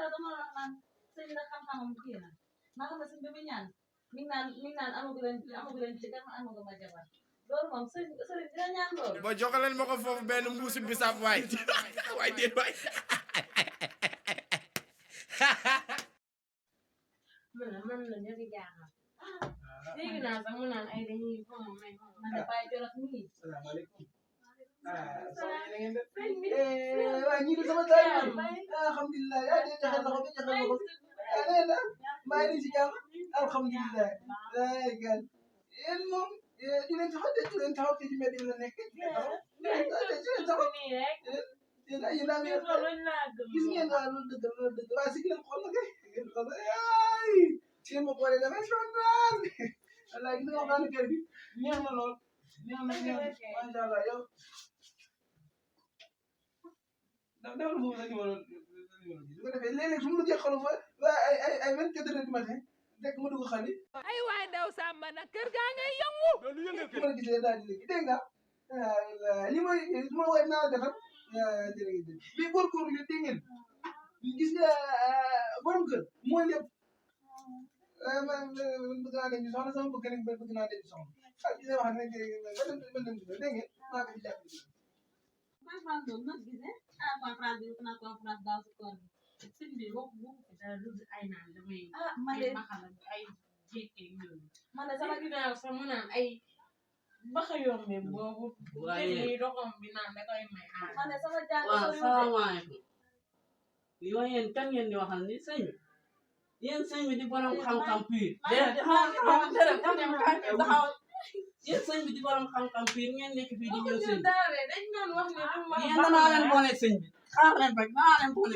dara dama la wax naan sëñ la xam-xamam kii na maa xam ne sëñ bi muy ñaan mi ngi naan amagu leen ci kan amagu ma jabar loolu moom sëriñ dina ñaan loolu. ba joxaleen ma ko foofu benn mbuusu bisaab waay waay déet waay. man la ñu ngi jaaxal. dégg naa sax mu naan ay dañuy xaw may xaw man de Baye Jolof nii. salaamaaleykum. soxna yi na ngeen def. waaw ñii di sama taal bi. alhamdulilah yaa ngi joxe loxo bi joxe loxo bi. nee na maa ngi ci jàmm. alhamdulilah. gan yéen moom du leen taxaw de du leen taxaw fii ci mbedd mi la nekk. du leen taxaw nii rek. yéen a ngi gis ngeen daal loolu dëgg waaye si ngeen xool na kay ngeen xool ay seen ma boole damay sonal wallaay gis nga wax daal kër bi neex na lool neex na macha allah yow dawal foofu sa numéro su ko defee léeg-léeg su ma la jeexaloon fa ay 24 heures du matin rek ma dugg xali ay waay ndaw Samba nag kër gaa ngay yëngu. loolu yëngal ma la gisee daal di léegi dégg nga li may su ma woowee naa la defal jërëjëf mais góorgóorlu yi dégg ngeen gis nga borom kër mooy lépp man bëgg naa dem ci soxna sama bëgg nañ bëgg naa dem ci soxna ah gis nga wax ne ba dem dégg ngeen maa ngi ci jàpp conférence boobu nag gis ne conférence bi naa conférence daaw si koor bi sëñ bi wax bu dara lu ay naan damay. man de ay jékkee yooyu. man de sama ginnaaw sax mu naan ay baxa yombe boobu. waaye def doxam bi naan da koy may aar. man de sama jàng waaw salaamaaleykum yow yéen kan ngeen di waxal ni sëñ bi yéen sëñ bi di borom xam-xam pire. yéen sëñ bi di borom xam-xam pire ngeen nekk fii di ñëw sëñ bi dañ doon wax ne yéen danaa leen boole sëñ bi xaar leen rek danaa leen boole